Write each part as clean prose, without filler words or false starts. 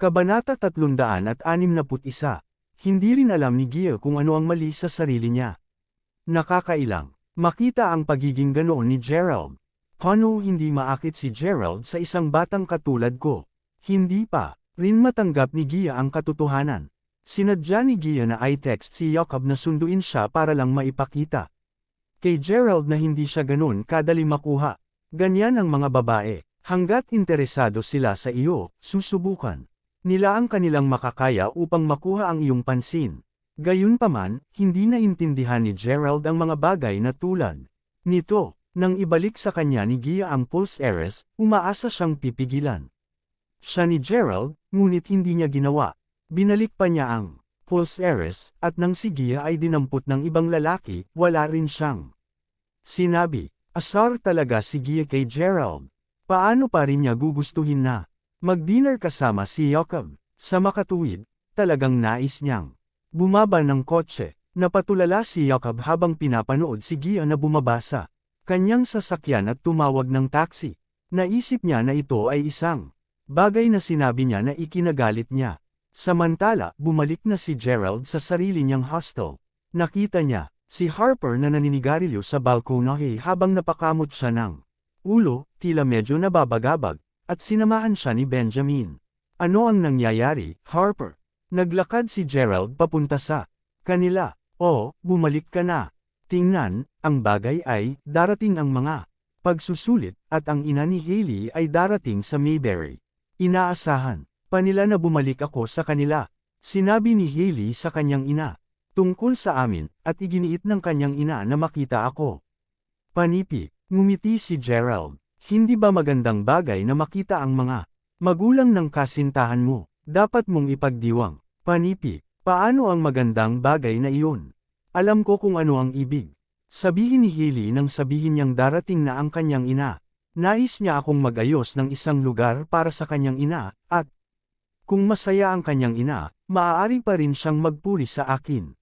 Kabanata 361. Hindi rin alam ni Gia kung ano ang mali sa sarili niya. Nakakailang. Makita ang pagiging ganoon ni Gerald. Paano hindi maakit si Gerald sa isang batang katulad ko? Hindi pa rin matanggap ni Gia ang katotohanan. Sinadya ni Gia na i-text si Jacob na sunduin siya para lang maipakita kay Gerald na hindi siya ganoon kadali makuha. Ganyan ang mga babae. Hanggat interesado sila sa iyo, susubukan nila ang kanilang makakaya upang makuha ang iyong pansin. Gayunpaman, hindi naintindihan ni Gerald ang mga bagay na tulad nito. Nang ibalik sa kanya ni Gia ang pulse heiress, umaasa siyang pipigilan siya ni Gerald, ngunit hindi niya ginawa. Binalik pa niya ang pulse heiress, at nang si Gia ay dinampot ng ibang lalaki, wala rin siyang sinabi. Asar talaga si Gia kay Gerald. Paano pa rin niya gugustuhin na mag-dinner kasama si Jacob? Sa makatuwid, talagang nais niyang bumaba ng kotse. Napatulala si Jacob habang pinapanood si Gia na bumaba sa kanyang sasakyan at tumawag ng taxi. Naisip niya na ito ay isang bagay na sinabi niya na ikinagalit niya. Samantala, bumalik na si Gerald sa sarili niyang hostel. Nakita niya si Harper na naninigarilyo sa balkonahe habang napakamot siya ng ulo, tila medyo nababagabag, at sinamahan siya ni Benjamin. Ano ang nangyayari, Harper? Naglakad si Gerald papunta sa kanila. Oh, bumalik ka na. Tingnan, ang bagay ay, darating ang mga pagsusulit, at ang ina ni Hailey ay darating sa Mayberry. Inaasahan pa nila na bumalik ako sa kanila. Sinabi ni Hailey sa kanyang ina tungkol sa amin, at iginiit ng kanyang ina na makita ako. Panipi, ngumiti si Gerald. Hindi ba magandang bagay na makita ang mga magulang ng kasintahan mo? Dapat mong ipagdiwang. Panipi, paano ang magandang bagay na iyon? Alam ko kung ano ang ibig sabihin ni Hailey nang sabihin niyang darating na ang kanyang ina. Nais niya akong mag-ayos ng isang lugar para sa kanyang ina, at kung masaya ang kanyang ina, maaari pa rin siyang magpuri sa akin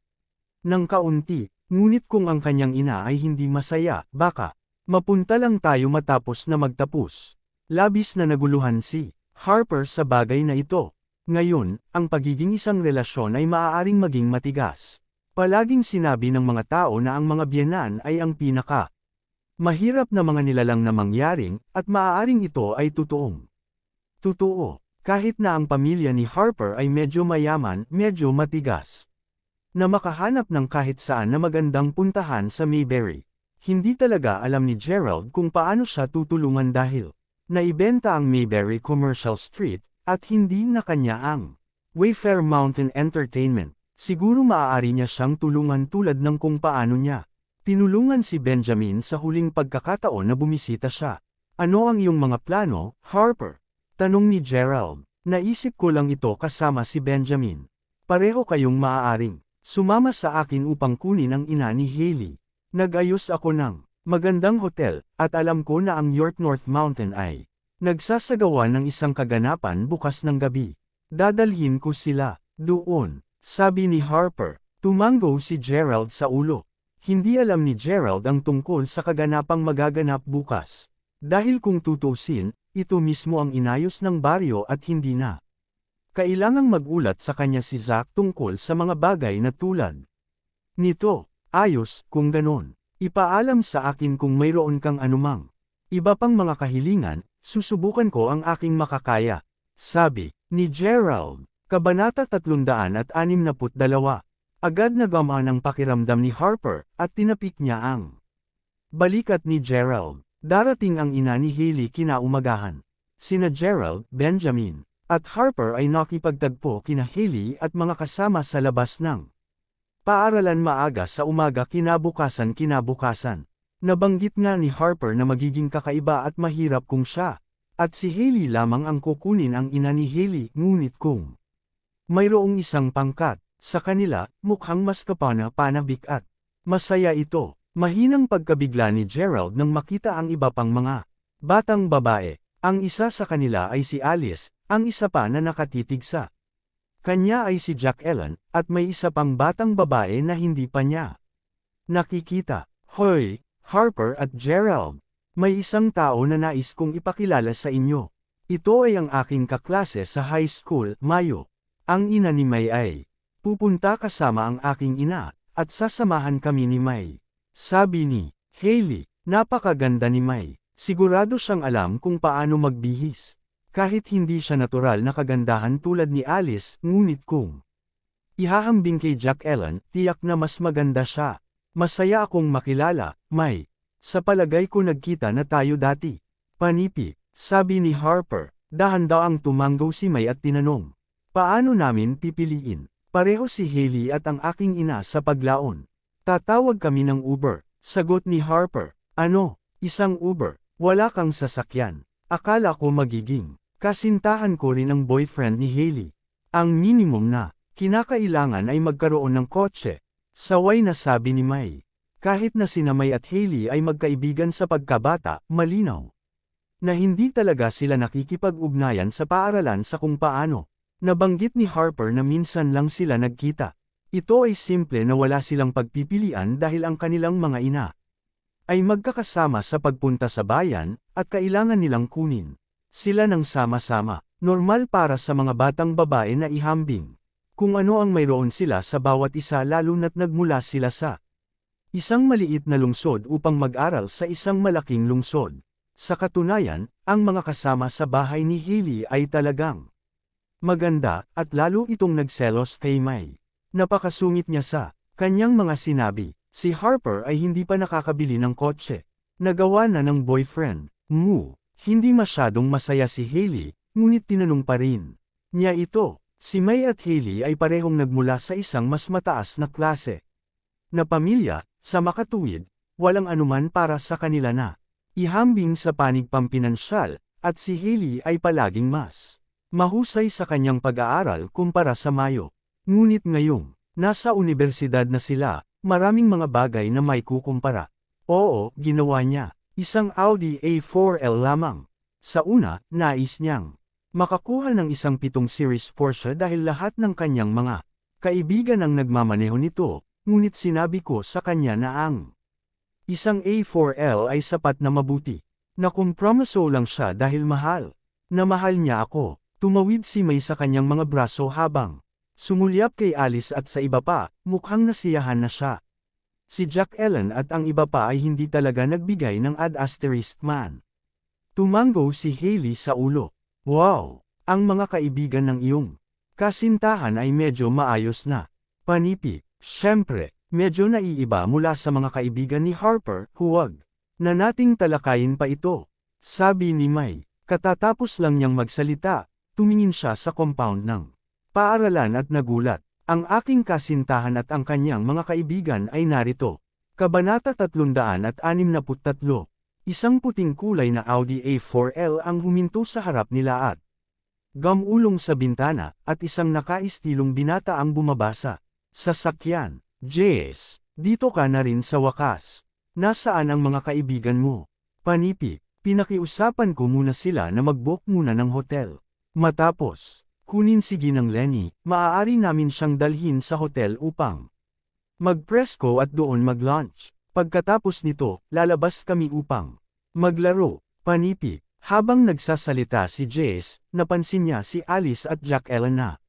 nang kaunti. Ngunit kung ang kanyang ina ay hindi masaya, baka mapunta lang tayo matapos na magtapos. Labis na naguluhan si Harper sa bagay na ito. Ngayon, ang pagiging isang relasyon ay maaaring maging matigas. Palaging sinabi ng mga tao na ang mga biyenan ay ang pinaka mahirap na mga nilalang na mangyaring, at maaaring ito ay totoong totoo. Kahit na ang pamilya ni Harper ay medyo mayaman, medyo matigas na makahanap ng kahit saan na magandang puntahan sa Mayberry. Hindi talaga alam ni Gerald kung paano siya tutulungan dahil naibenta ang Mayberry Commercial Street, at hindi na kanya ang Wayfair Mountain Entertainment. Siguro maaari niya siyang tulungan tulad ng kung paano niya tinulungan si Benjamin sa huling pagkakataon na bumisita siya. Ano ang iyong mga plano, Harper? Tanong ni Gerald. Naisip ko lang ito kasama si Benjamin. Pareho kayong maaaring sumama sa akin upang kunin ang ina ni Hailey. Nag-ayos ako ng magandang hotel, at alam ko na ang York North Mountain ay nagsasagawa ng isang kaganapan bukas ng gabi. Dadalhin ko sila doon, sabi ni Harper. Tumango si Gerald sa ulo. Hindi alam ni Gerald ang tungkol sa kaganapang magaganap bukas. Dahil kung tutusin, ito mismo ang inayos ng baryo at hindi na kailangang magulat sa kanya si Zack tungkol sa mga bagay na tulad nito. Ayos, kung ganon. Ipaalam sa akin kung mayroon kang anumang iba pang mga kahilingan, susubukan ko ang aking makakaya. Sabi ni Gerald. Kabanata 362. Agad na gamaan ang pakiramdam ni Harper, at tinapik niya ang balikat ni Gerald. Darating ang ina ni Hailey kinaumagahan. Sina Gerald, Benjamin, at Harper ay nakipagtagpo kina Hailey at mga kasama sa labas ng paaralan maaga sa umaga kinabukasan. Nabanggit nga ni Harper na magiging kakaiba at mahirap kung siya at si Hailey lamang ang kukunin ang ina ni Hailey, ngunit kung mayroong isang pangkat sa kanila, mukhang mas kapana-panabik at masaya ito. Mahinang pagkabigla ni Gerald nang makita ang iba pang mga batang babae. Ang isa sa kanila ay si Alice, ang isa pa na nakatitig sa kanya ay si Jack Ellen, at may isa pang batang babae na hindi pa niya nakikita. Hoy, Harper at Gerald, may isang tao na nais kong ipakilala sa inyo. Ito ay ang aking kaklase sa high school, Mayo. Ang ina ni May ay, pupunta kasama ang aking ina, at sasamahan kami ni May. Sabi ni Hailey, napakaganda ni May. Sigurado siyang alam kung paano magbihis. Kahit hindi siya natural na kagandahan tulad ni Alice, ngunit kung ihahambing kay Jack Ellen, tiyak na mas maganda siya. Masaya akong makilala, May. Sa palagay ko nagkita na tayo dati. Panipi, sabi ni Harper. Dahan daw ang tumanggaw si May at tinanong. Paano namin pipiliin? Pareho si Hailey at ang aking ina sa paglaon. Tatawag kami ng Uber. Sagot ni Harper. Ano? Isang Uber. Wala kang sasakyan. Akala ko magiging kasintahan ko rin ang boyfriend ni Hailey. Ang minimum na kinakailangan ay magkaroon ng kotse. Saway na sabi ni May. Kahit na sina May at Hailey ay magkaibigan sa pagkabata, malinaw na hindi talaga sila nakikipag-ugnayan sa paaralan sa kung paano. Nabanggit ni Harper na minsan lang sila nagkita. Ito ay simple na wala silang pagpipilian dahil ang kanilang mga ina ay magkakasama sa pagpunta sa bayan, at kailangan nilang kunin sila ng sama-sama. Normal para sa mga batang babae na ihambing kung ano ang mayroon sila sa bawat isa, lalo na't nagmula sila sa isang maliit na lungsod upang mag-aral sa isang malaking lungsod. Sa katunayan, ang mga kasama sa bahay ni Hailey ay talagang maganda, at lalo itong nagselos kay May. Napakasungit niya sa kanyang mga sinabi. Si Harper ay hindi pa nakakabili ng kotse. Nagawa na ng boyfriend. Hindi masyadong masaya si Hailey, ngunit tinanong pa rin niya ito. Si May at Hailey ay parehong nagmula sa isang mas mataas na klase na pamilya. Sa makatuwid, walang anuman para sa kanila na ihambing sa panig pampinansyal, at si Hailey ay palaging mas mahusay sa kanyang pag-aaral kumpara sa Mayo. Ngunit ngayong nasa universidad na sila, maraming mga bagay na may kukumpara. Oo, ginawa niya isang Audi A4L lamang. Sa una, nais niyang makakuha ng isang 7 Series Porsche dahil lahat ng kanyang mga kaibigan ang nagmamaneho nito, ngunit sinabi ko sa kanya na ang isang A4L ay sapat na mabuti. Nakompromiso lang siya dahil mahal. Na mahal niya ako. Tumawid si May sa kanyang mga braso habang sumulyap kay Alice at sa iba pa, mukhang nasiyahan na siya. Si Jack Ellen at ang iba pa ay hindi talaga nagbigay ng *man. Tumango si Hailey sa ulo. Wow! Ang mga kaibigan ng iyong kasintahan ay medyo maayos na. Panipi, syempre, medyo naiiba mula sa mga kaibigan ni Harper. Huwag na nating talakayin pa ito. Sabi ni May. Katatapos lang niyang magsalita, tumingin siya sa compound ng paaralan at nagulat. Ang aking kasintahan at ang kanyang mga kaibigan ay narito. Kabanata 363. Isang puting kulay na Audi A4L ang huminto sa harap nila at gamulong sa bintana, at isang nakaistilong binata ang bumabasa. Sasakyan. Jess, dito ka na rin sa wakas. Nasaan ang mga kaibigan mo? Panipi, pinakiusapan ko muna sila na mag-book muna ng hotel. Matapos kunin si Ginang Lenny, maaari namin siyang dalhin sa hotel upang magpresko at doon mag-lunch. Pagkatapos nito, lalabas kami upang maglaro. Panipi, habang nagsasalita si Jess, napansin niya si Alice at Jack Ellen na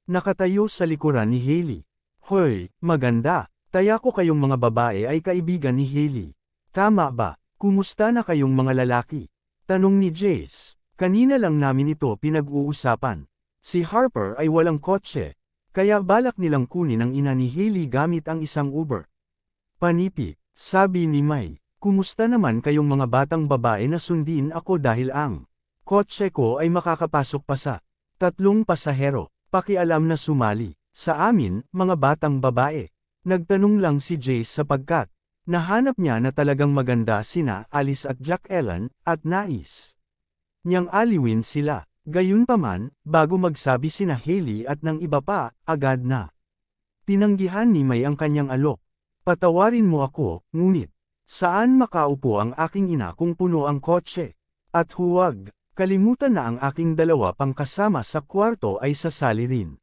nakatayo sa likuran ni Hailey. Hoy, maganda, taya ko kayong mga babae ay kaibigan ni Hailey. Tama ba? Kumusta na kayong mga lalaki? Tanong ni Jess. Kanina lang namin ito pinag-uusapan. Si Harper ay walang kotse, kaya balak nilang kunin ang ina ni Hailey gamit ang isang Uber. Panipi, sabi ni May, kumusta naman kayong mga batang babae na sundin ako dahil ang kotse ko ay makakapasok pa sa 3 pasahero. Pakialam na sumali. Sa amin, mga batang babae. Nagtanong lang si Jace sapagkat nahanap niya na talagang maganda sina Alice at Jack Ellen, at nais niyang aliwin sila. Gayunpaman, bago magsabi sina Hailey at ng iba pa, agad na tinanggihan ni May ang kanyang alok. Patawarin mo ako, ngunit saan makaupo ang aking ina kung puno ang kotse? At huwag kalimutan na ang aking 2 pang kasama sa kwarto ay sasali rin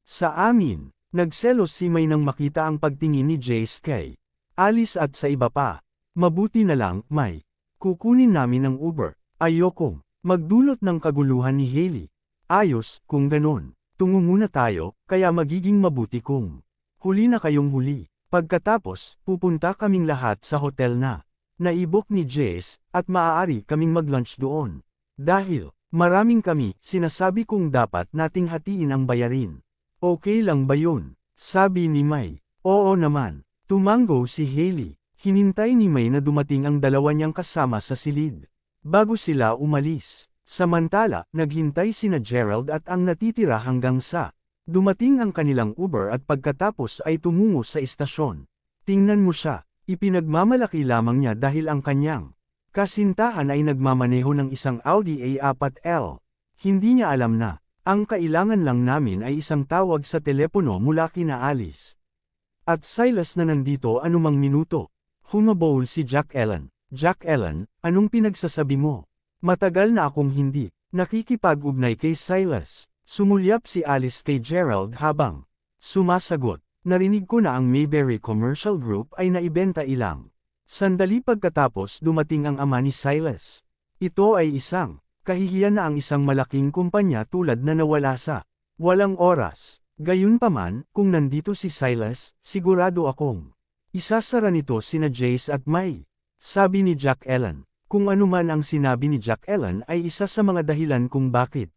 sa amin. Nagselos si May nang makita ang pagtingin ni Jace kay Alice at sa iba pa. Mabuti na lang, May. Kukunin namin ang Uber. Ayokong Magdulot ng kaguluhan ni Hailey. Ayos, kung ganon. Tungo muna tayo, kaya magiging mabuti kung huli na kayong huli. Pagkatapos, pupunta kaming lahat sa hotel na naibok ni Jace, at maaari kaming mag-lunch doon. Dahil maraming kami, sinasabi kong dapat nating hatiin ang bayarin. Okay lang ba yun? Sabi ni May. Oo naman. Tumango si Hailey. Hinintay ni May na dumating ang dalawa niyang kasama sa silid. Bago sila umalis. Samantala, naghintay sina Gerald at ang natitira hanggang sa dumating ang kanilang Uber at pagkatapos ay tumungo sa istasyon. Tingnan mo siya. Ipinagmamalaki lamang niya dahil ang kanyang kasintahan ay nagmamaneho ng isang Audi A4L. Hindi niya alam na, ang kailangan lang namin ay isang tawag sa telepono mula kina Alice at Silas na nandito anumang minuto. Humabol si Jack Ellen. Jack Ellen, anong pinagsasabi mo? Matagal na akong hindi nakikipag-ugnay kay Silas. Sumulyap si Alice kay Gerald habang sumasagot. Narinig ko na ang Mayberry Commercial Group ay naibenta ilang sandali pagkatapos dumating ang ama ni Silas. Ito ay isang kahihiyan na ang isang malaking kumpanya tulad na nawala sa walang oras. Gayunpaman, kung nandito si Silas, sigurado akong isasara nito sina Jace at May. Sabi ni Jack Ellen. Kung ano man ang sinabi ni Jack Ellen ay isa sa mga dahilan kung bakit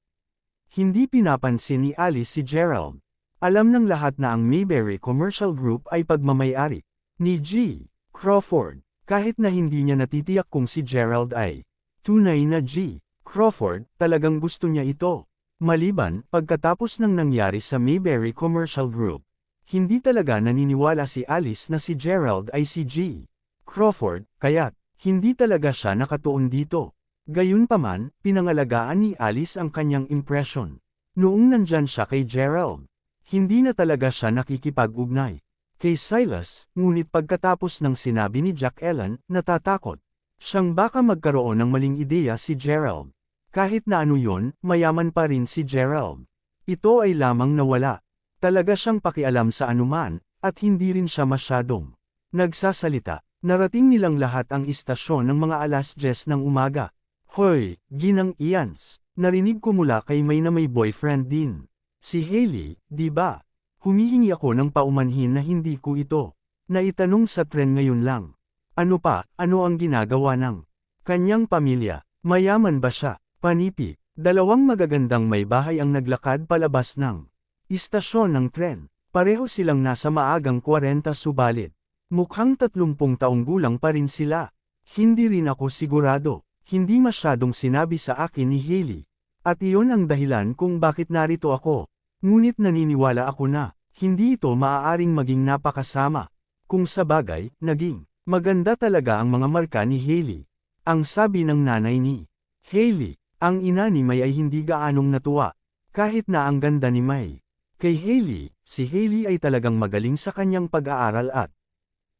hindi pinapansin ni Alice si Gerald. Alam ng lahat na ang Mayberry Commercial Group ay pagmamayari ni G. Crawford, kahit na hindi niya natitiyak kung si Gerald ay tunay na G. Crawford, talagang gusto niya ito. Maliban, pagkatapos ng nangyari sa Mayberry Commercial Group, hindi talaga naniniwala si Alice na si Gerald ay si G. Crawford, kaya't hindi talaga siya nakatuon dito. Gayunpaman, pinangalagaan ni Alice ang kanyang impression. Noong nandyan siya kay Gerald, hindi na talaga siya nakikipag-ugnay kay Silas, ngunit pagkatapos ng sinabi ni Jack Ellen, natatakot siyang baka magkaroon ng maling ideya si Gerald. Kahit na ano yon, mayaman pa rin si Gerald. Ito ay lamang nawala. Talaga siyang pakialam sa anuman, at hindi rin siya masyadong nagsasalita. Narating nilang lahat ang istasyon ng mga 10:00 ng umaga. Hoy, Ginang Ians, narinig ko mula kay May na may boyfriend din. Si Hailey, di ba? Humihingi ako ng paumanhin na hindi ko ito naitanong sa tren ngayon lang. Ano pa, ano ang ginagawa ng kanyang pamilya? Mayaman ba siya? Panipi, dalawang magagandang may bahay ang naglakad palabas ng istasyon ng tren. Pareho silang nasa maagang 40 subalit mukhang 30 taong gulang pa rin sila. Hindi rin ako sigurado. Hindi masyadong sinabi sa akin ni Hailey. At iyon ang dahilan kung bakit narito ako. Ngunit naniniwala ako na, hindi ito maaaring maging napakasama. Kung sa bagay, naging maganda talaga ang mga marka ni Hailey. Ang sabi ng nanay ni Hailey, ang ina ni May ay hindi gaanong natuwa. Kahit na ang ganda ni May. Kay Hailey, si Hailey ay talagang magaling sa kanyang pag-aaral at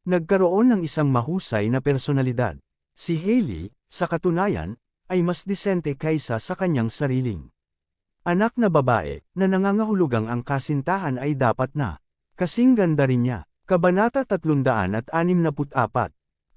nagkaroon ng isang mahusay na personalidad. Si Hailey, sa katunayan, ay mas disente kaysa sa kanyang sariling anak na babae, na nangangahulugang ang kasintahan ay dapat na kasing ganda rin niya. Kabanata 364.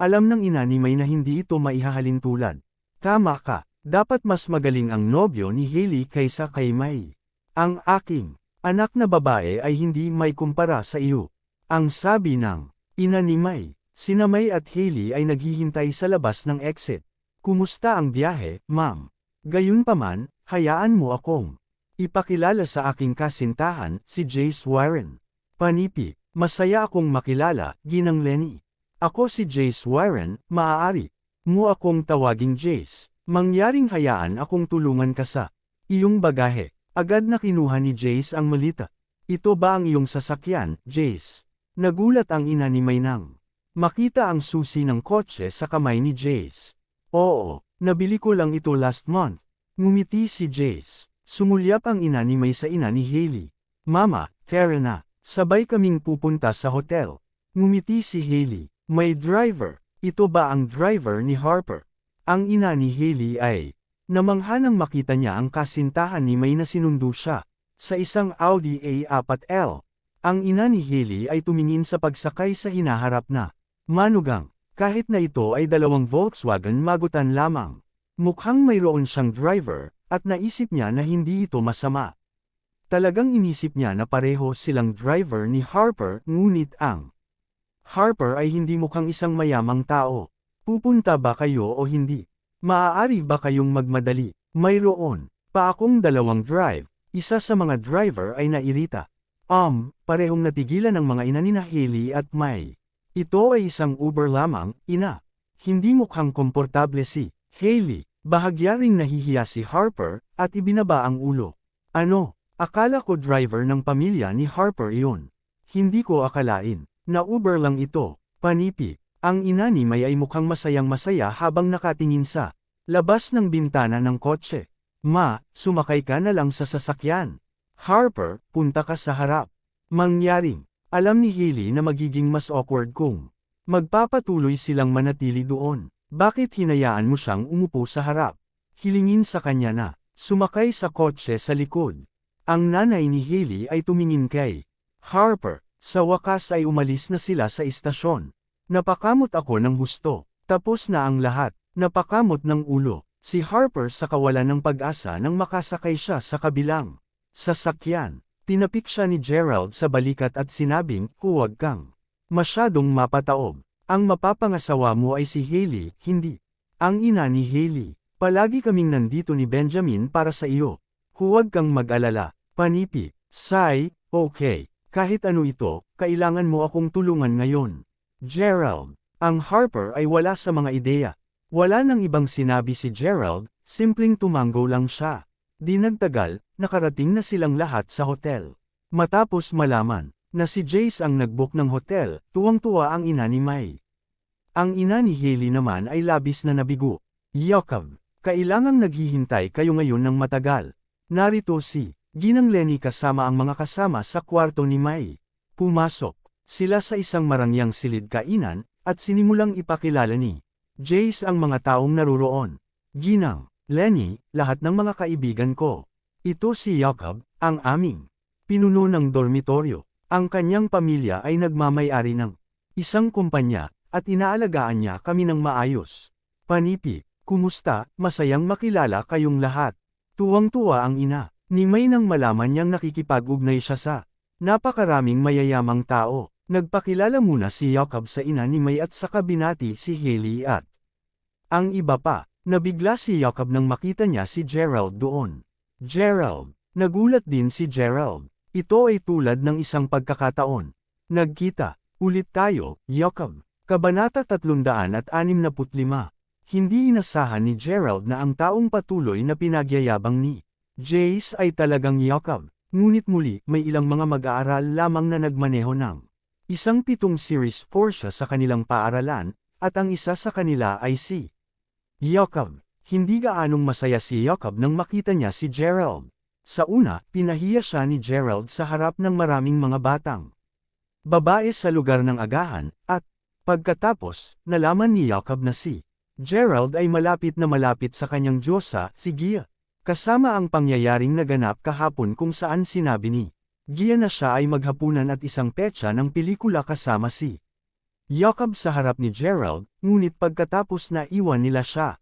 Alam ng ina ni May na hindi ito maihahalin tulad. Tama ka, dapat mas magaling ang nobyo ni Hailey kaysa kay May. Ang aking anak na babae ay hindi may kumpara sa iyo. Ang sabi ng ina ni May. Sina May at Hailey ay naghihintay sa labas ng exit. Kumusta ang biyahe, ma'am? Gayunpaman, hayaan mo akong ipakilala sa aking kasintahan, si Jace Warren. Panipi, masaya akong makilala, Ginang Lenny. Ako si Jace Warren, maaari mo akong tawaging Jace. Mangyaring hayaan akong tulungan ka sa iyong bagahe. Agad na kinuha ni Jace ang malita. Ito ba ang iyong sasakyan, Jace? Nagulat ang ina ni May nang makita ang susi ng kotse sa kamay ni Jace. Oo, nabili ko lang ito last month. Ngumiti si Jace. Sumulyap ang ina ni May sa ina ni Hailey. Mama, tara na. Sabay kaming pupunta sa hotel. Ngumiti si Hailey. May driver. Ito ba ang driver ni Harper? Ang ina ni Hailey ay namangha nang makita niya ang kasintahan ni May na sinundo siya sa isang Audi A4L. Ang ina ni Hailey ay tumingin sa pagsakay sa hinaharap na manugang. Kahit na ito ay dalawang Volkswagen Magutan lamang. Mukhang mayroon siyang driver, at naisip niya na hindi ito masama. Talagang inisip niya na pareho silang driver ni Harper, ngunit ang Harper ay hindi mukhang isang mayamang tao. Pupunta ba kayo o hindi? Maaari ba kayong magmadali? Mayroon pa akong dalawang drive. Isa sa mga driver ay nairita. Parehong natigilan ng mga ina ni Hailey at May. Ito ay isang Uber lamang, ina. Hindi mukhang komportable si Hailey. Bahagya ring nahihiya si Harper, at ibinaba ang ulo. Ano? Akala ko driver ng pamilya ni Harper iyon. Hindi ko akalain. Na Uber lang ito. Panipi. Ang ina ni May ay mukhang masayang-masaya habang nakatingin sa labas ng bintana ng kotse. Ma, sumakay ka na lang sa sasakyan. Harper, punta ka sa harap. Mangyaring, alam ni Hailey na magiging mas awkward kung magpapatuloy silang manatili doon. Bakit hinayaan mo siyang umupo sa harap? Hilingin sa kanya na sumakay sa kotse sa likod. Ang nanay ni Hailey ay tumingin kay Harper. Sa wakas ay umalis na sila sa istasyon. Napakamot ako ng husto. Tapos na ang lahat. Napakamot ng ulo. Si Harper sa kawalan ng pag-asa nang makasakay siya sa kabilang sasakyan. Tinapik siya ni Gerald sa balikat at sinabing, huwag kang masyadong mapataob. Ang mapapangasawa mo ay si Hailey, hindi ang ina ni Hailey. Palagi kaming nandito ni Benjamin para sa iyo. Huwag kang mag-alala. Panipi. Say, okay. Kahit ano ito, kailangan mo akong tulungan ngayon. Gerald. Ang Harper ay wala sa mga ideya. Wala nang ibang sinabi si Gerald, simpleng tumango lang siya. Di nagtagal, nakarating na silang lahat sa hotel. Matapos malaman na si Jace ang nagbook ng hotel, tuwang-tuwa ang ina ni May. Ang ina ni Hailey naman ay labis na nabigo. Yakab, kailangang naghihintay kayo ngayon ng matagal. Narito si Ginang Lenny kasama ang mga kasama sa kwarto ni May. Pumasok sila sa isang marangyang silid kainan, at sinimulang ipakilala ni Jace ang mga taong naruroon. Ginang Lenny, lahat ng mga kaibigan ko. Ito si Yakab, ang aming pinuno ng dormitoryo. Ang kanyang pamilya ay nagmamay-ari ng isang kumpanya, at inaalagaan niya kami ng maayos. Panipi, kumusta, masayang makilala kayong lahat. Tuwang-tuwa ang ina ni May nang malaman niyang nakikipag-ugnay siya sa napakaraming mayayamang tao. Nagpakilala muna si Yakab sa ina ni May at saka binati si Hailey at ang iba pa. Nabigla si Yakab nang makita niya si Gerald doon. Gerald. Nagulat din si Gerald. Ito ay tulad ng isang pagkakataon. Nagkita ulit tayo, Yakab. Kabanata 365. Hindi inasahan ni Gerald na ang taong patuloy na pinagyayabang ni Jace ay talagang Yakab. Ngunit muli, may ilang mga mag-aaral lamang na nagmaneho ng isang 7 series Porsche sa kanilang paaralan, at ang isa sa kanila ay si Yakab. Hindi gaanong masaya si Yakab nang makita niya si Gerald. Sa una, pinahiya siya ni Gerald sa harap ng maraming mga batang babae sa lugar ng agahan, at pagkatapos, nalaman ni Yakab na si Gerald ay malapit sa kanyang diyosa, si Gia. Kasama ang pangyayaring naganap kahapon kung saan sinabi ni Gia na siya ay maghapunan at isang petsa ng pelikula kasama si Yakab sa harap ni Gerald, ngunit pagkatapos na iwan nila siya.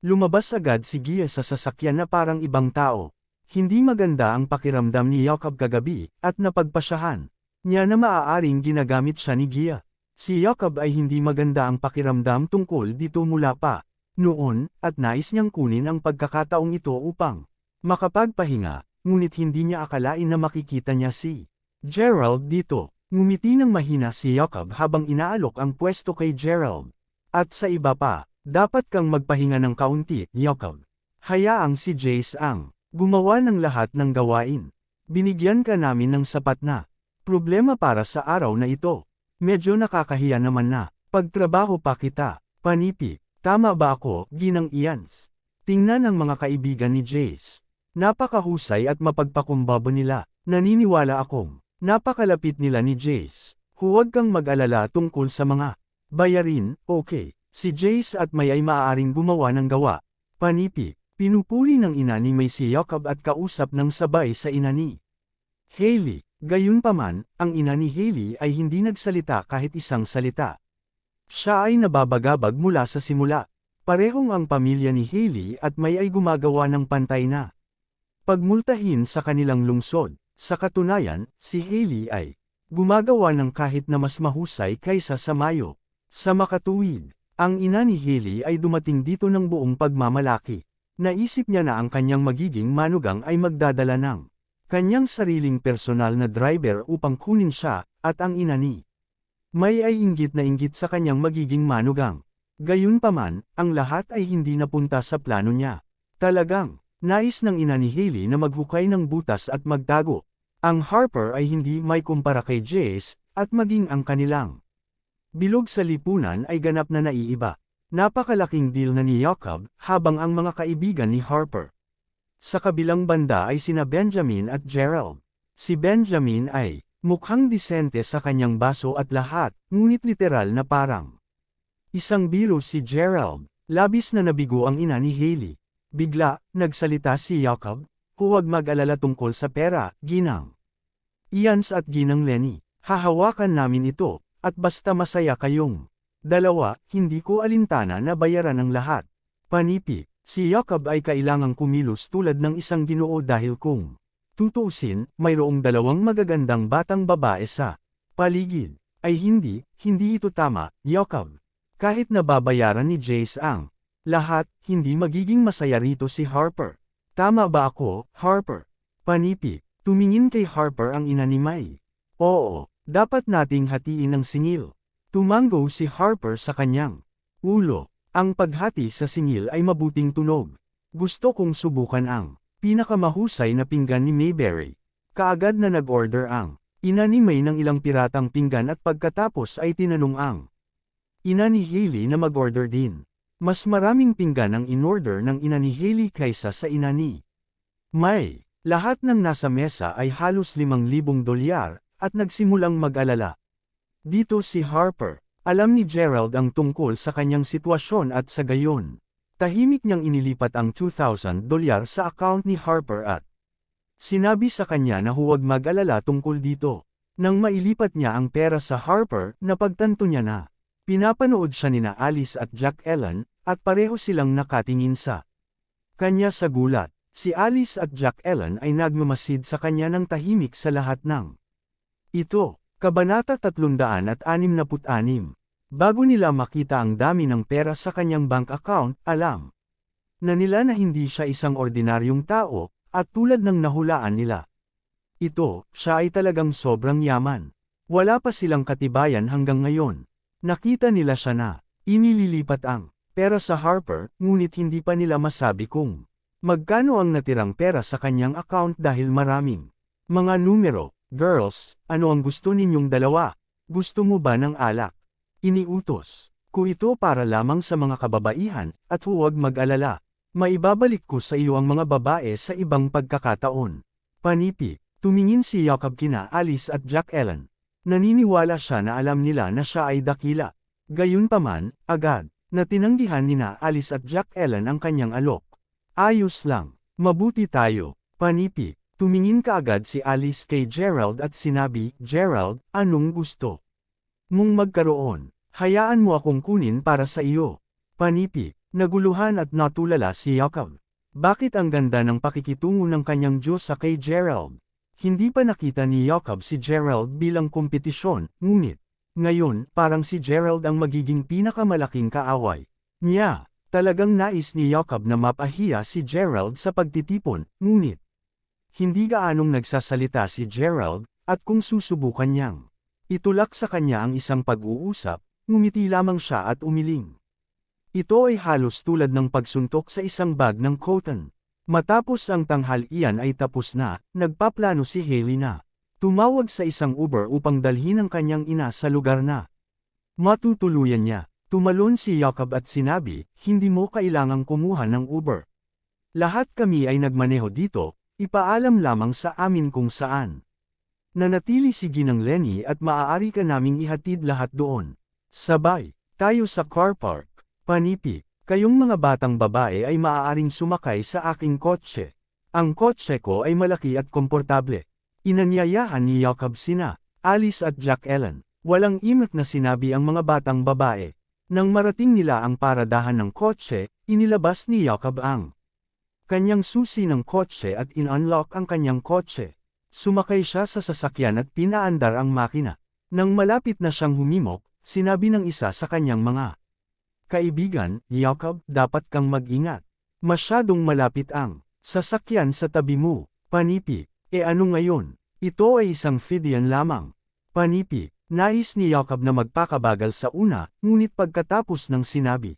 Lumabas agad si Gia sa sasakyan na parang ibang tao. Hindi maganda ang pakiramdam ni Yakab kagabi, at napagpasyahan niya na maaaring ginagamit siya ni Gia. Si Yakab ay hindi maganda ang pakiramdam tungkol dito mula pa noon, at nais niyang kunin ang pagkakataong ito upang makapagpahinga, ngunit hindi niya akalain na makikita niya si Gerald dito. Ngumiti ng mahina si Yakab habang inaalok ang pwesto kay Gerald. At sa iba pa, dapat kang magpahinga ng kaunti, Yakab. Hayaang si Jace ang gumawa ng lahat ng gawain. Binigyan ka namin ng sapat na problema para sa araw na ito. Medyo nakakahiya naman na pagtrabaho pa kita. Panipi, tama ba ako, Ginang Ians? Tingnan ang mga kaibigan ni Jace. Napakahusay at mapagpakumbaba nila. Naniniwala akong napakalapit nila ni Jace. Huwag kang mag-alala tungkol sa mga bayarin, okay. Si Jace at May ay maaaring gumawa ng gawa. Panipi, pinupuri ng ina ni May si Yakab at kausap ng sabay sa ina ni Hailey. Gayunpaman, ang ina ni Hailey ay hindi nagsalita kahit isang salita. Siya ay nababagabag mula sa simula. Parehong ang pamilya ni Hailey at May ay gumagawa ng pantay na pagmultahin sa kanilang lungsod. Sa katunayan, si Hailey ay gumagawa ng kahit na mas mahusay kaysa sa Mayo. Sa makatuwid, ang ina ni Hailey ay dumating dito ng buong pagmamalaki. Naisip niya na ang kanyang magiging manugang ay magdadala ng kanyang sariling personal na driver upang kunin siya, at ang ina ni May ay inggit na inggit sa kanyang magiging manugang. Gayunpaman, ang lahat ay hindi napunta sa plano niya. Talagang, nais ng ina ni Hailey na maghukay ng butas at magtago. Ang Harper ay hindi may kumpara kay Jace, at maging ang kanilang bilog sa lipunan ay ganap na naiiba. Napakalaking deal na ni Jacob, habang ang mga kaibigan ni Harper sa kabilang banda ay sina Benjamin at Gerald. Si Benjamin ay mukhang disente sa kanyang baso at lahat, ngunit literal na parang isang biro si Gerald. Labis na nabigo ang ina ni Hailey. Bigla, nagsalita si Jacob, huwag mag-alala tungkol sa pera, Ginang Ians at Ginang Lenny. Hahawakan namin ito, at basta masaya kayong dalawa, hindi ko alintana na bayaran ang lahat. Panipi, si Jacob ay kailangang kumilos tulad ng isang ginoo dahil kung tutuusin, mayroong dalawang magagandang batang babae sa paligid. Ay hindi ito tama, Jacob. Kahit nababayaran ni Jace ang lahat, hindi magiging masaya rito si Harper. Tama ba ako, Harper? Panipi, tumingin kay Harper ang ina ni May. Oo, dapat nating hatiin ang singil. Tumango si Harper sa kanyang ulo. Ang paghati sa singil ay mabuting tunog. Gusto kong subukan ang pinakamahusay na pinggan ni Mayberry. Kaagad na nag-order ang ina ni May ng ilang piratang pinggan at pagkatapos ay tinanong ang ina ni Hailey na mag-order din. Mas maraming pinggan ang in-order ng ina ni Hailey kaysa sa ina ni May. Lahat ng nasa mesa ay halos $5,000 at nagsimulang mag-alala. Dito si Harper. Alam ni Gerald ang tungkol sa kanyang sitwasyon at sa gayon, tahimik niyang inilipat ang $2,000 sa account ni Harper at sinabi sa kanya na huwag mag-alala tungkol dito. Nang mailipat niya ang pera sa Harper, napagtanto niya na pinapanood siya nina Alice at Jack Ellen, at pareho silang nakatingin sa kanya sa gulat. Si Alice at Jack Ellen ay nagmamasid sa kanya ng tahimik sa lahat ng ito. Kabanata 366. Bago nila makita ang dami ng pera sa kanyang bank account, alam na nila na hindi siya isang ordinaryong tao, at tulad ng nahulaan nila. Siya ay talagang sobrang yaman. Wala pa silang katibayan hanggang ngayon. Nakita nila siya na inililipat ang pera sa Harper, ngunit hindi pa nila masabi kung magkano ang natirang pera sa kanyang account dahil maraming mga numero. Girls, ano ang gusto ninyong dalawa? Gusto mo ba ng alak? Iniutos ko ito para lamang sa mga kababaihan, at huwag mag-alala. Maibabalik ko sa iyo ang mga babae sa ibang pagkakataon. Panipi, tumingin si Jacob kina Alice at Jack Ellen. Naniniwala siya na alam nila na siya ay dakila. Gayunpaman, agad na tinanggihan nina Alice at Jack Ellen ang kanyang alok. Ayos lang, mabuti tayo. Panipi. Tumingin kaagad si Alice kay Gerald at sinabi, Gerald, anong gusto mong magkaroon? Hayaan mo akong kunin para sa iyo. Panipi, naguluhan at natulala si Jacob. Bakit ang ganda ng pakikitungo ng kanyang Diyosa kay Gerald? Hindi pa nakita ni Jacob si Gerald bilang kompetisyon, ngunit ngayon, parang si Gerald ang magiging pinakamalaking kaaway niya. Talagang nais ni Jacob na mapahiya si Gerald sa pagtitipon, ngunit hindi gaanong nagsasalita si Gerald, at kung susubukan niyang itulak sa kanya ang isang pag-uusap, ngumiti lamang siya at umiling. Ito ay halos tulad ng pagsuntok sa isang bag ng cotton. Matapos ang tanghalian ay tapos na, nagpaplano si Hailey na tumawag sa isang Uber upang dalhin ang kanyang ina sa lugar na matutuluyan niya. Tumalon si Jacob at sinabi, hindi mo kailangang kumuha ng Uber. Lahat kami ay nagmaneho dito. Ipaalam lamang sa amin kung saan nanatili si Ginang Lenny at maaari ka naming ihatid lahat doon. Sabay tayo sa car park. Panipi, kayong mga batang babae ay maaaring sumakay sa aking kotse. Ang kotse ko ay malaki at komportable. Inanyayahan ni Jacob sina Alice at Jack Ellen. Walang imak na sinabi ang mga batang babae. Nang marating nila ang paradahan ng kotse, inilabas ni Jacob ang kanyang susi ng kotse at in-unlock ang kanyang kotse. Sumakay siya sa sasakyan at pinaandar ang makina. Nang malapit na siyang humimok, sinabi ng isa sa kanyang mga kaibigan, Jacob, dapat kang mag-ingat. Masyadong malapit ang sasakyan sa tabi mo. Panipi, ano ngayon? Ito ay isang Fidian lamang. Panipi, nais ni Jacob na magpakabagal sa una, ngunit pagkatapos ng sinabi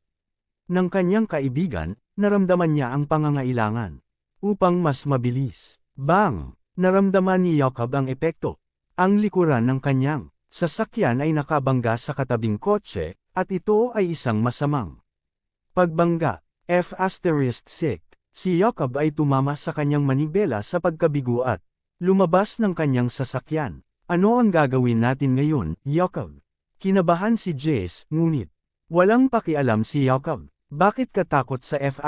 ng kanyang kaibigan, naramdaman niya ang pangangailangan upang mas mabilis. Bang! Naramdaman ni Jacob ang epekto. Ang likuran ng kanyang sasakyan ay nakabangga sa katabing kotse, at ito ay isang masamang pagbangga. F***. Si Jacob ay tumama sa kanyang manibela sa pagkabigo at lumabas ng kanyang sasakyan. Ano ang gagawin natin ngayon, Jacob? Kinabahan si Jace, ngunit walang pakialam si Jacob. Bakit ka takot sa F***?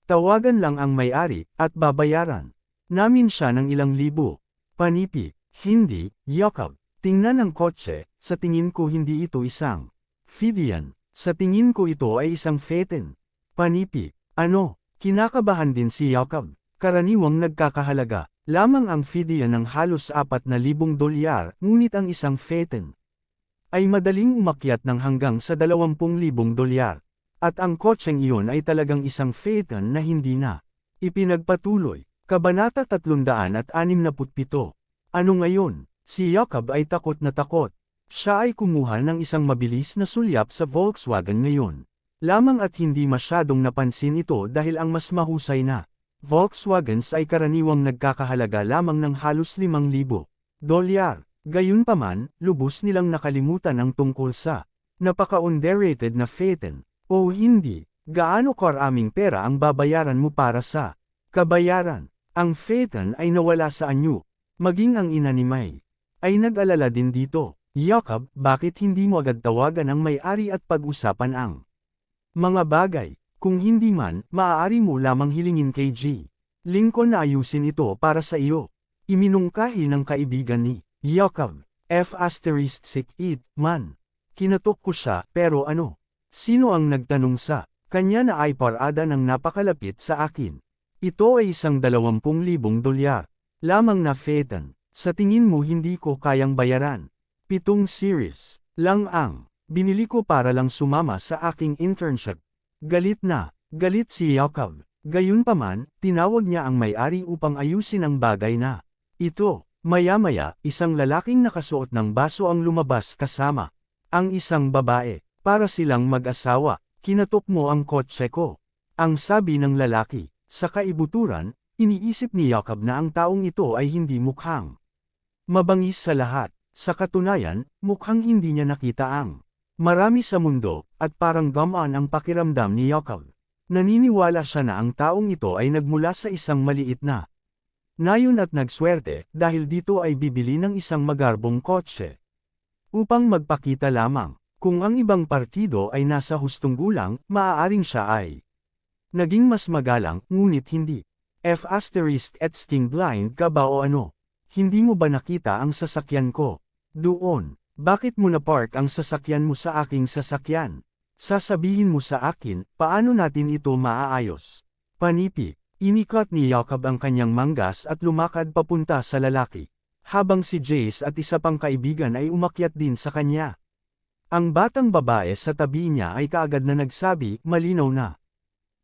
Tawagan lang ang may-ari, at babayaran namin siya ng ilang libo. Panipi, hindi, Jacob. Tingnan ang kotse, sa tingin ko hindi ito isang Fidian. Sa tingin ko ito ay isang Phaeton. Panipi, ano? Kinakabahan din si Jacob. Karaniwang nagkakahalaga lamang ang Fidian ng halos $4,000, ngunit ang isang Phaeton ay madaling umakyat ng hanggang sa $20,000. At ang kotseng iyon ay talagang isang Phaeton na hindi na ipinagpatuloy. Kabanata 367. Ano ngayon? Si Jacob ay takot na takot. Siya ay kumuha ng isang mabilis na sulyap sa Volkswagen ngayon. Lamang at hindi masyadong napansin ito dahil ang mas mahusay na Volkswagens ay karaniwang nagkakahalaga lamang ng halos $5,000. Gayunpaman, lubos nilang nakalimutan ang tungkol sa napaka-underrated na Phaeton. O hindi, gaano karaming pera ang babayaran mo para sa kabayaran? Ang Phaeton ay nawala sa anyo. Maging ang ina ni May ay nag-alala din dito. Jacob, bakit hindi mo agad tawagan ang may-ari at pag-usapan ang mga bagay? Kung hindi man, maaari mo lamang hilingin kay G. Lincoln na ayusin ito para sa iyo. Iminungkahi ng kaibigan ni Jacob. F***it, man. Kinatok ko siya, pero ano? Sino ang nagtanong sa kanya na ay parada ng napakalapit sa akin? Ito ay isang $20,000 lamang na Phaeton. Sa tingin mo hindi ko kayang bayaran. 7 series lang ang binili ko para lang sumama sa aking internship. Galit si Jacob. Gayunpaman, tinawag niya ang may-ari upang ayusin ang bagay na ito. Maya-maya, isang lalaking nakasuot ng baso ang lumabas kasama ang isang babae. Para silang mag-asawa, kinatok mo ang kotse ko. Ang sabi ng lalaki. Sa kaibuturan, iniisip ni Jacob na ang taong ito ay hindi mukhang mabangis sa lahat. Sa katunayan, mukhang hindi niya nakita ang marami sa mundo, at parang gamaan ang pakiramdam ni Jacob. Naniniwala siya na ang taong ito ay nagmula sa isang maliit na nayon at nagswerte dahil dito ay bibili ng isang magarbong kotse. Upang magpakita lamang, kung ang ibang partido ay nasa hustong gulang, maaaring siya ay naging mas magalang, ngunit hindi. F***sting blind ka ba o ano? Hindi mo ba nakita ang sasakyan ko? Doon. Bakit mo na-park ang sasakyan mo sa aking sasakyan? Sasabihin mo sa akin, paano natin ito maaayos? Panipi. Inikot ni Jacob ang kanyang manggas at lumakad papunta sa lalaki. Habang si Jace at isa pang kaibigan ay umakyat din sa kanya. Ang batang babae sa tabi niya ay kaagad na nagsabi, malinaw na.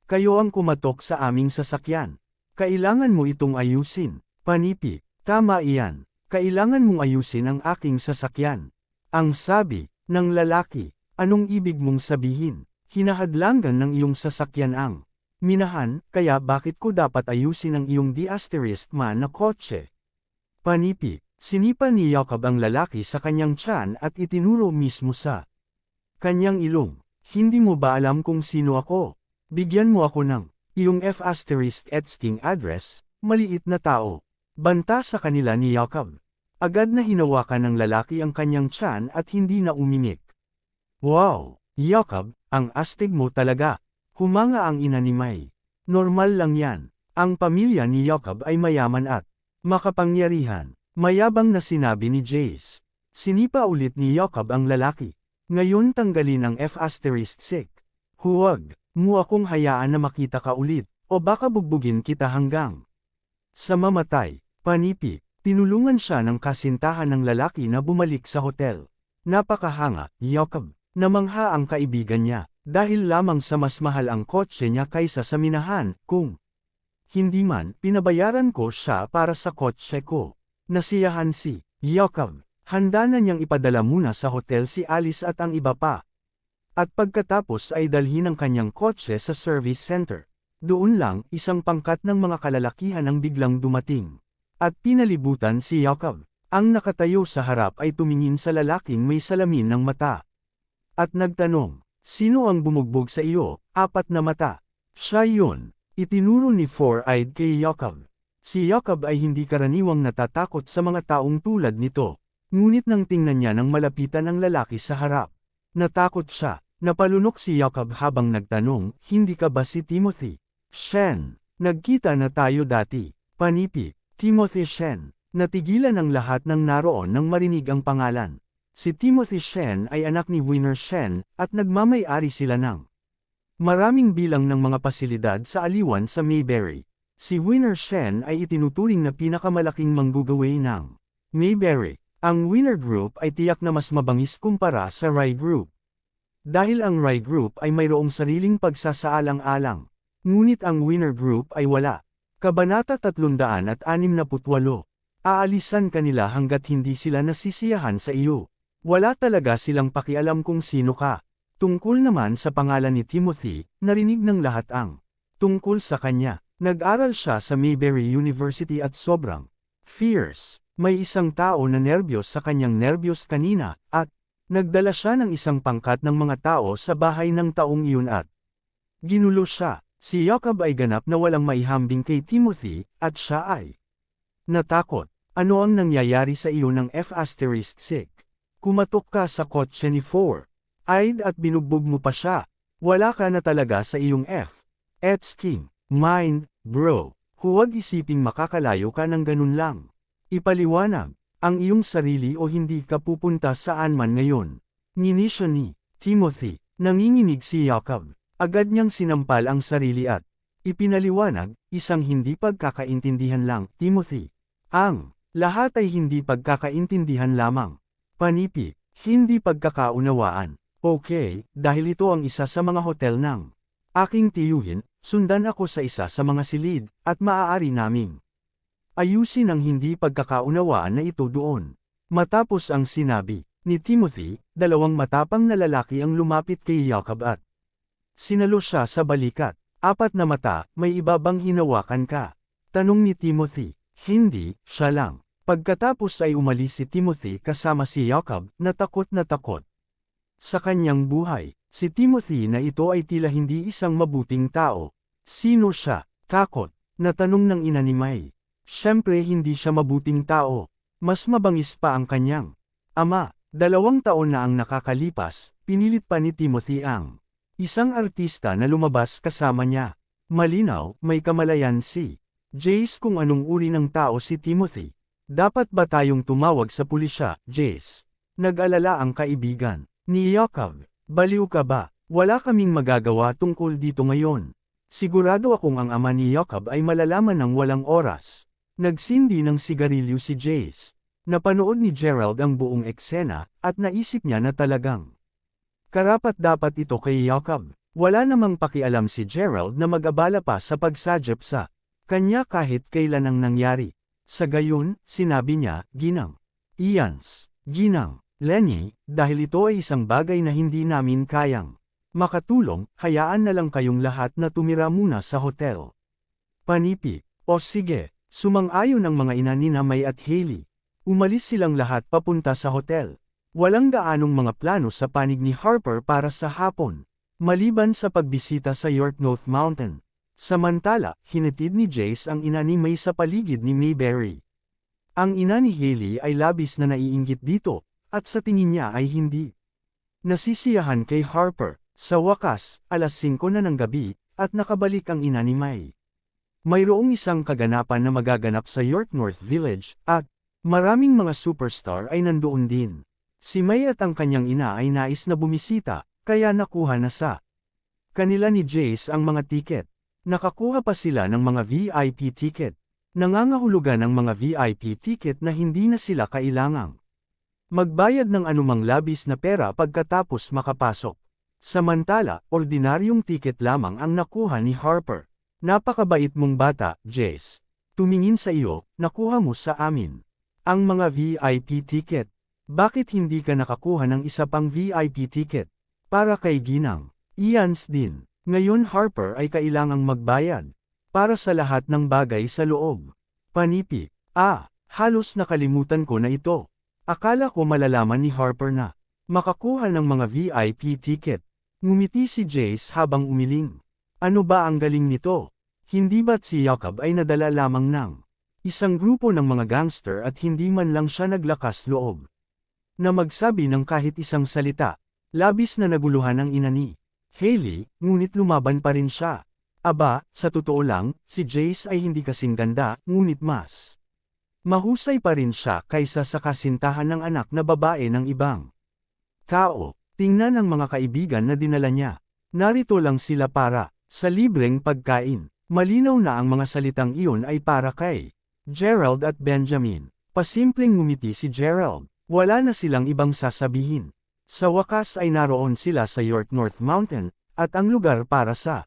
Kayo ang kumatok sa aming sasakyan. Kailangan mo itong ayusin. Panipi, tama iyan. Kailangan mong ayusin ang aking sasakyan. Ang sabi ng lalaki, anong ibig mong sabihin? Hinahadlangan ng iyong sasakyan ang minahan, kaya bakit ko dapat ayusin ang iyong man na kotse? Panipi, sinipa ni Jacob ang lalaki sa kanyang tiyan at itinuro mismo sa kanyang ilong. Hindi mo ba alam kung sino ako? Bigyan mo ako ng iyong F***sting address, maliit na tao. Banta sa kanila ni Jacob. Agad na hinawakan ng lalaki ang kanyang tiyan at hindi na umimik. Wow, Jacob, ang astig mo talaga. Humanga ang ina ni May. Normal lang yan. Ang pamilya ni Jacob ay mayaman at makapangyarihan. Mayabang na sinabi ni Jace. Sinipa ulit ni Jacob ang lalaki. Ngayon tanggalin ang F***. Huwag mo akong hayaan na makita ka ulit, o baka bugbugin kita hanggang sa mamatay. Panipi, tinulungan siya ng kasintahan ng lalaki na bumalik sa hotel. Napakahanga, Jacob. Namangha ang kaibigan niya, dahil lamang sa mas mahal ang kotse niya kaysa sa minahan, kung hindi man, pinabayaran ko siya para sa kotse ko. Nasiyahan si Jacob. Handa na niyang ipadala muna sa hotel si Alice at ang iba pa. At pagkatapos ay dalhin ang kanyang kotse sa service center. Doon lang, isang pangkat ng mga kalalakihan ang biglang dumating. At pinalibutan si Jacob. Ang nakatayo sa harap ay tumingin sa lalaking may salamin ng mata. At nagtanong, sino ang bumugbog sa iyo? 4 na mata. Siya yun. Itinuro ni Four-Eyed kay Jacob. Si Jacob ay hindi karaniwang natatakot sa mga taong tulad nito. Ngunit nang tingnan niya ng malapitan ang lalaki sa harap. Natakot siya. Napalunok si Jacob habang nagtanong, hindi ka ba si Timothy Shen? Nagkita na tayo dati. Panipi, Timothy Shen. Natigilan ang lahat ng naroon nang marinig ang pangalan. Si Timothy Shen ay anak ni Winner Shen, at nagmamay-ari sila ng maraming bilang ng mga pasilidad sa aliwan sa Mayberry. Si Winner Shen ay itinuturing na pinakamalaking manggugaway ng Mayberry. Ang Winner Group ay tiyak na mas mabangis kumpara sa Rye Group. Dahil ang Rye Group ay mayroong sariling pagsasaalang-alang. Ngunit ang Winner Group ay wala. Kabanata 368. Aalisan kanila hanggat hindi sila nasisiyahan sa iyo. Wala talaga silang pakialam kung sino ka. Tungkol naman sa pangalan ni Timothy, narinig ng lahat ang tungkol sa kanya. Nag-aral siya sa Mayberry University at sobrang fierce. May isang tao na nerbiyos sa kanyang nerbiyos kanina, at nagdala siya ng isang pangkat ng mga tao sa bahay ng taong iyon at ginulo siya. Si Jacob ay ganap na walang maihambing kay Timothy, at siya ay natakot. Ano ang nangyayari sa iyo ng F***? Kumatok ka sa kotse ni Four-Eyed at binugbog mo pa siya. Wala ka na talaga sa iyong F***ing mind, bro. Huwag isiping makakalayo ka ng ganun lang. Ipaliwanag ang iyong sarili o hindi ka pupunta saan man ngayon. Nginisyo ni Timothy. Nanginginig si Jacob. Agad niyang sinampal ang sarili at ipinaliwanag, isang hindi pagkakaintindihan lang, Timothy. Ang lahat ay hindi pagkakaintindihan lamang. Panipi, hindi pagkakaunawaan. Okay, dahil ito ang isa sa mga hotel ng aking tiyuhin, sundan ako sa isa sa mga silid, at maaari naming ayusin ang hindi pagkakaunawaan na ito doon. Matapos ang sinabi ni Timothy, 2 matapang na lalaki ang lumapit kay Jacob at sinalo siya sa balikat. 4 na mata, may iba bang hinawakan ka? Tanong ni Timothy. Hindi, siya lang. Pagkatapos ay umalis si Timothy kasama si Jacob, na takot sa kanyang buhay. Si Timothy na ito ay tila hindi isang mabuting tao. Sino siya? Takot, na tanong ng ina ni May. Siyempre hindi siya mabuting tao. Mas mabangis pa ang kanyang ama. 2 taon na ang nakakalipas, pinilit pa ni Timothy ang isang artista na lumabas kasama niya. Malinaw, may kamalayan si Jace kung anong uri ng tao si Timothy. Dapat ba tayong tumawag sa pulisya, Jace? Nag-alala ang kaibigan ni Jacob. Baliw ka ba? Wala kaming magagawa tungkol dito ngayon. Sigurado akong ang ama ni Jacob ay malalaman ng walang oras. Nagsindi ng sigarilyo si Jace. Napanood ni Gerald ang buong eksena, at naisip niya na talagang karapat-dapat ito kay Jacob. Wala namang pakialam si Gerald na mag-abala pa sa pagsadyap sa kanya kahit kailan ang nangyari. Sa gayon, sinabi niya, Ginang Ians, Ginang Lenny, dahil ito ay isang bagay na hindi namin kayang makatulong, hayaan na lang kayong lahat na tumira muna sa hotel. Panipi, o sige, sumang-ayon ang mga ina ni May at Hailey. Umalis silang lahat papunta sa hotel. Walang gaanong mga plano sa panig ni Harper para sa hapon, maliban sa pagbisita sa York North Mountain. Samantala, hinatid ni Jace ang ina ni May sa paligid ni Mayberry. Ang ina ni Hailey ay labis na naiinggit dito, at sa tingin niya ay hindi nasisiyahan kay Harper. Sa wakas, 5:00 na ng gabi, at nakabalik ang ina ni May. Mayroong isang kaganapan na magaganap sa York North Village, at maraming mga superstar ay nandoon din. Si May at ang kanyang ina ay nais na bumisita, kaya nakuha na sa kanila ni Jace ang mga tiket. Nakakuha pa sila ng mga VIP ticket. Nangangahulugan ang mga VIP ticket na hindi na sila kailangang magbayad ng anumang labis na pera pagkatapos makapasok. Samantala, ordinaryong tiket lamang ang nakuha ni Harper. Napakabait mong bata, Jace. Tumingin sa iyo, nakuha mo sa amin ang mga VIP ticket. Bakit hindi ka nakakuha ng isa pang VIP ticket? Para kay Ginang. Ians din. Ngayon Harper ay kailangang magbayad para sa lahat ng bagay sa loob. Panipi. Halos nakalimutan ko na ito. Akala ko malalaman ni Harper na makakuha ng mga VIP ticket. Ngumiti si Jace habang umiling. Ano ba ang galing nito? Hindi ba't si Jacob ay nadala lamang ng isang grupo ng mga gangster at hindi man lang siya naglakas loob na magsabi ng kahit isang salita? Labis na naguluhan ang ina ni Hailey, ngunit lumaban pa rin siya. Aba, sa totoo lang, si Jace ay hindi kasing ganda, ngunit mas mahusay pa rin siya kaysa sa kasintahan ng anak na babae ng ibang tao. Tingnan ang mga kaibigan na dinala niya. Narito lang sila para sa libreng pagkain. Malinaw na ang mga salitang iyon ay para kay Gerald at Benjamin. Pasimpleng ngumiti si Gerald. Wala na silang ibang sasabihin. Sa wakas ay naroon sila sa York North Mountain, at ang lugar para sa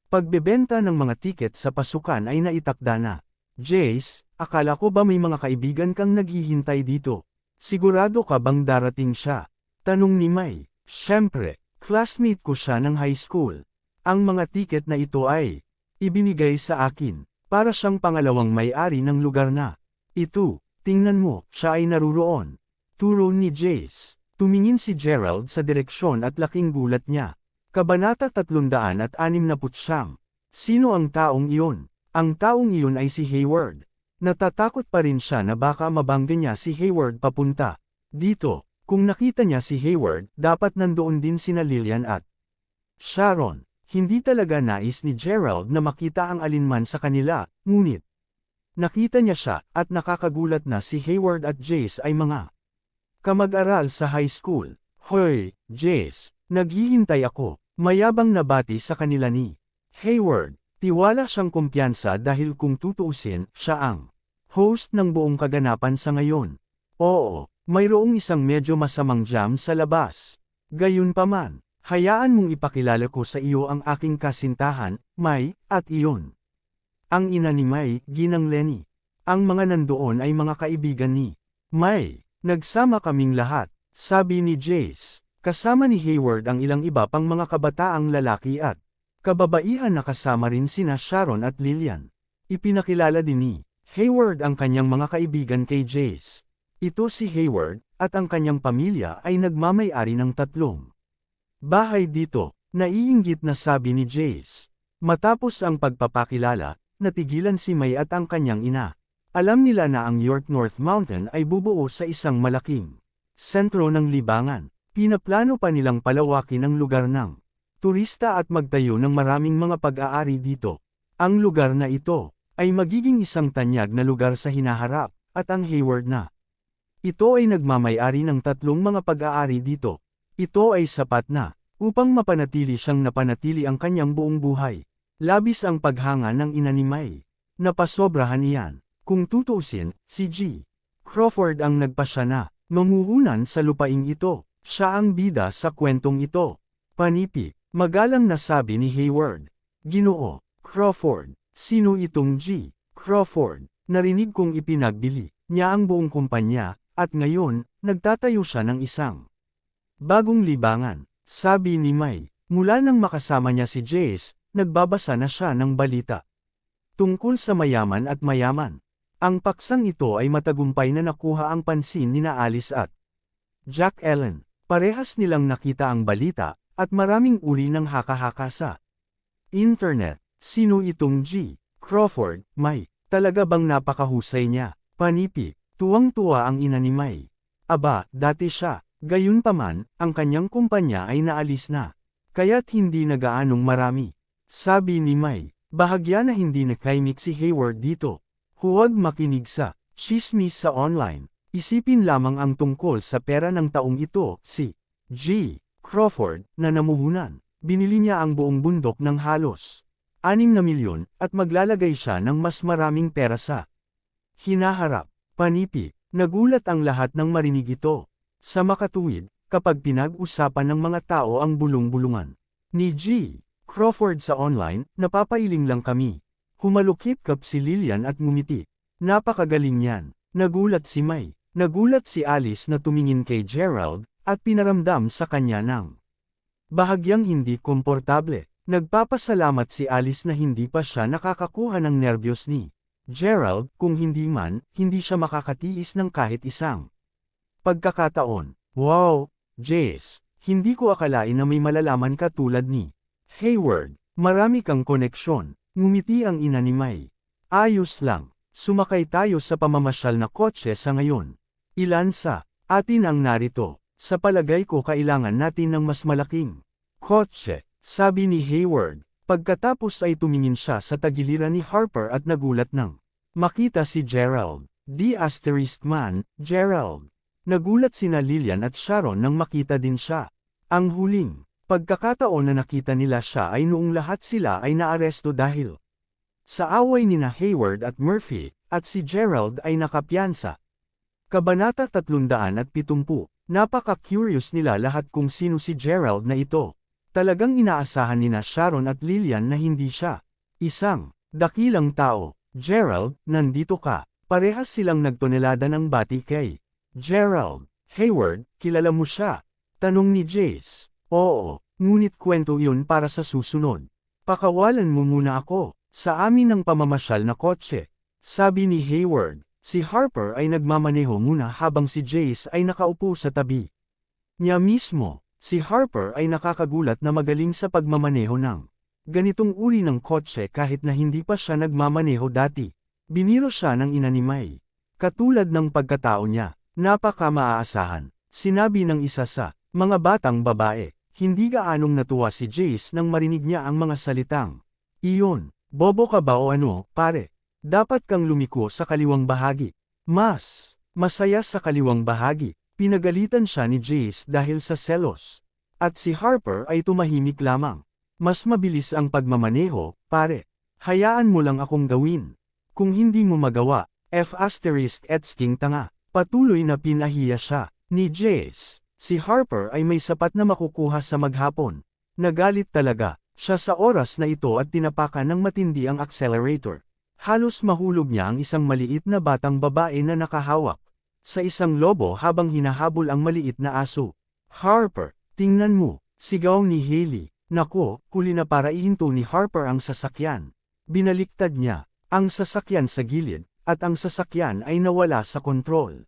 pagbebenta ng mga tiket sa pasukan ay naitakda na. Jace, akala ko ba may mga kaibigan kang naghihintay dito? Sigurado ka bang darating siya? Tanong ni May. Siyempre, classmate ko siya ng high school. Ang mga tiket na ito ay ibinigay sa akin, para siyang pangalawang may-ari ng lugar na ito. Tingnan mo, siya ay naruroon. Turo ni Jace. Tumingin si Gerald sa direksyon at laking gulat niya. Kabanata 369. Sino ang taong iyon? Ang taong iyon ay si Hayward. Natatakot pa rin siya na baka mabangga niya si Hayward papunta dito. Kung nakita niya si Hayward, dapat nandoon din sina Lillian at Sharon. Hindi talaga nais ni Gerald na makita ang alinman sa kanila, ngunit nakita niya siya, at nakakagulat na si Hayward at Jace ay mga kamag-aral sa high school. Hoy, Jace, naghihintay ako. Mayabang nabati sa kanila ni Hayward. Tiwala siyang kumpiyansa dahil kung tutuusin, siya ang host ng buong kaganapan sa ngayon. Oo, mayroong isang medyo masamang jam sa labas. Gayunpaman, hayaan mong ipakilala ko sa iyo ang aking kasintahan, May, at iyon ang ina ni May, Ginang Lenny. Ang mga nandoon ay mga kaibigan ni May. Nagsama kaming lahat, sabi ni Jace. Kasama ni Hayward ang ilang iba pang mga kabataang lalaki at kababaihan na kasama rin sina Sharon at Lillian. Ipinakilala din ni Hayward ang kanyang mga kaibigan kay Jace. Ito si Hayward, at ang kanyang pamilya ay nagmamay-ari ng 3 bahay dito, naiinggit na sabi ni Jace. Matapos ang pagpapakilala, natigilan si May at ang kanyang ina. Alam nila na ang York North Mountain ay bubuo sa isang malaking sentro ng libangan. Pinaplano pa nilang palawakin ang lugar ng turista at magtayo ng maraming mga pag-aari dito. Ang lugar na ito ay magiging isang tanyag na lugar sa hinaharap, at ang Hayward na ito ay nagmamay-ari ng 3 mga pag-aari dito. Ito ay sapat na upang mapanatili siyang napanatili ang kanyang buong buhay. Labis ang paghanga ng ina ni May. Napasobrahan iyan. Kung tutuusin, si G. Crawford ang nagpasya na manguhunan sa lupaing ito. Siya ang bida sa kwentong ito. Panipi, magalang na sabi ni Hayward. Ginoo Crawford, sino itong G. Crawford? Narinig kong ipinagbili niya ang buong kumpanya, at ngayon, nagtatayo siya ng isang bagong libangan. Sabi ni May, mula nang makasama niya si Jace, nagbabasa na siya ng balita tungkol sa mayaman at mayaman. Ang paksang ito ay matagumpay na nakuha ang pansin ni Alice at Jack Ellen. Parehas nilang nakita ang balita, at maraming uri ng haka-haka sa internet. Sino itong G. Crawford? May, talaga bang napakahusay niya? Panipi, tuwang-tuwa ang ina ni May. Aba, dati siya. Gayunpaman, ang kanyang kumpanya ay naalis na. Kaya't hindi na gaanong marami. Sabi ni May, bahagya na hindi nakaimik si Hayward dito. Huwag makinig sa chismis sa online. Isipin lamang ang tungkol sa pera ng taong ito, si G. Crawford, na namuhunan. Binili niya ang buong bundok ng halos 6 na milyon, at maglalagay siya ng mas maraming pera sa hinaharap. Panipi, nagulat ang lahat ng marinig ito. Sa makatuwid, kapag pinag-usapan ng mga tao ang bulong-bulungan ni G. Crawford sa online, napapailing lang kami. Humalukip-kap si Lillian at ngumiti. Napakagaling yan. Nagulat si May. Nagulat si Alice na tumingin kay Gerald, at pinaramdam sa kanya ng bahagyang hindi komportable. Nagpapasalamat si Alice na hindi pa siya nakakakuha ng nerbiyos ni Gerald, kung hindi man, hindi siya makakatiis ng kahit isang pagkakataon. Wow, Jace, hindi ko akalain na may malalaman ka tulad ni Hayward. Marami kang koneksyon. Ngumiti ang ina ni May. Ayos lang. Sumakay tayo sa pamamasyal na kotse sa ngayon. Ilan sa atin ang narito. Sa palagay ko kailangan natin ng mas malaking kotse, sabi ni Hayward. Pagkatapos ay tumingin siya sa tagiliran ni Harper at nagulat nang makita si Gerald. *man, Gerald. Nagulat sina Lillian at Sharon nang makita din siya. Ang huling pagkakataon na nakita nila siya ay noong lahat sila ay naaresto dahil sa away nina Hayward at Murphy, at si Gerald ay nakapiyansa. Kabanata 370. Napaka-curious nila lahat kung sino si Gerald na ito. Talagang inaasahan nina Sharon at Lillian na hindi siya isang dakilang tao. Gerald, nandito ka. Parehas silang nagtonelada ng bati kay Gerald. Hayward, kilala mo siya? Tanong ni Jace. Oo, ngunit kwento iyon para sa susunod. Pakawalan mo muna ako. Sa amin ng pamamasyal na kotse. Sabi ni Hayward. Si Harper ay nagmamaneho muna habang si Jace ay nakaupo sa tabi niya mismo. Si Harper ay nakakagulat na magaling sa pagmamaneho ng ganitong uri ng kotse kahit na hindi pa siya nagmamaneho dati. Biniro siya ng ina ni May. Katulad ng pagkatao niya, napaka-maaasahan. Sinabi ng isa sa mga batang babae. Hindi gaanong natuwa si Jace nang marinig niya ang mga salitang iyon. Bobo ka ba o ano, pare? Dapat kang lumiko sa kaliwang bahagi. Mas masaya sa kaliwang bahagi. Pinagalitan siya ni Jace dahil sa selos. At si Harper ay tumahimik lamang. Mas mabilis ang pagmamaneho, pare. Hayaan mo lang akong gawin. Kung hindi mo magawa, **************** tanga. Patuloy na pinahiya siya ni Jace. Si Harper ay may sapat na makukuha sa maghapon. Nagalit talaga siya sa oras na ito at tinapakan ng matindi ang accelerator. Halos mahulog niya ang isang maliit na batang babae na nakahawak sa isang lobo habang hinahabol ang maliit na aso. Harper, tingnan mo, sigaw ni Hailey. Nako, huli na para ihinto ni Harper ang sasakyan. Binaliktad niya ang sasakyan sa gilid, at ang sasakyan ay nawala sa kontrol.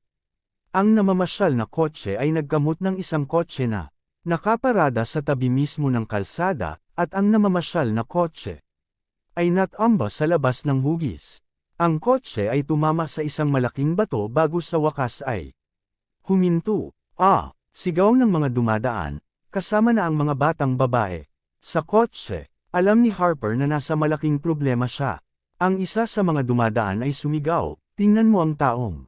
Ang namamasyal na kotse ay nagkamot ng isang kotse na nakaparada sa tabi mismo ng kalsada, at ang namamasyal na kotse ay natamba sa labas ng hugis. Ang kotse ay tumama sa isang malaking bato bago sa wakas ay huminto. Sigaw ng mga dumadaan, kasama na ang mga batang babae. Sa kotse, alam ni Harper na nasa malaking problema siya. Ang isa sa mga dumadaan ay sumigaw, tingnan mo ang taong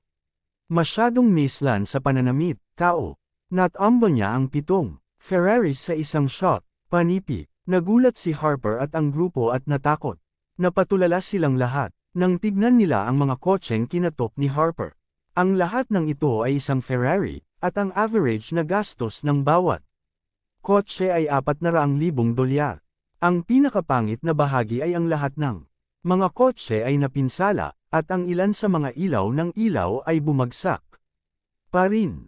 masyadong mislan sa pananamit, tao. Natamba niya ang 7 Ferraris sa isang shot. Panipi. Nagulat si Harper at ang grupo at natakot. Napatulala silang lahat, nang tignan nila ang mga kotseng kinatok ni Harper. Ang lahat ng ito ay isang Ferrari, at ang average na gastos ng bawat kotse ay $400,000. Ang pinakapangit na bahagi ay ang lahat ng mga kotse ay napinsala, at ang ilan sa mga ilaw ng ilaw ay bumagsak pa rin.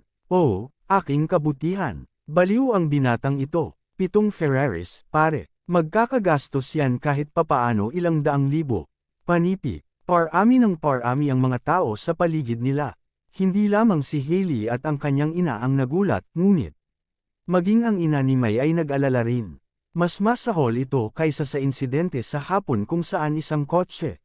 Aking kabutihan. Baliw ang binatang ito. 7 Ferraris, pare. Magkakagastos yan kahit papaano ilang daang libo. Panipi. Parami ng parami ang mga tao sa paligid nila. Hindi lamang si Hailey at ang kanyang ina ang nagulat, ngunit maging ang ina ni May ay nag-alala rin. Mas masahol ito kaysa sa insidente sa hapon kung saan isang kotse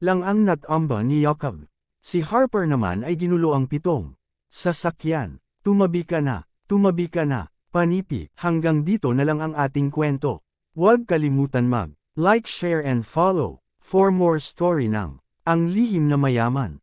lang ang natamba ni Jacob. Si Harper naman ay ginulo ang 7 sasakyan. Tumabi ka na. Tumabi ka na. Panipi, hanggang dito na lang ang ating kwento. Huwag kalimutan mag-like, share and follow for more story ng Ang Lihim na Mayaman.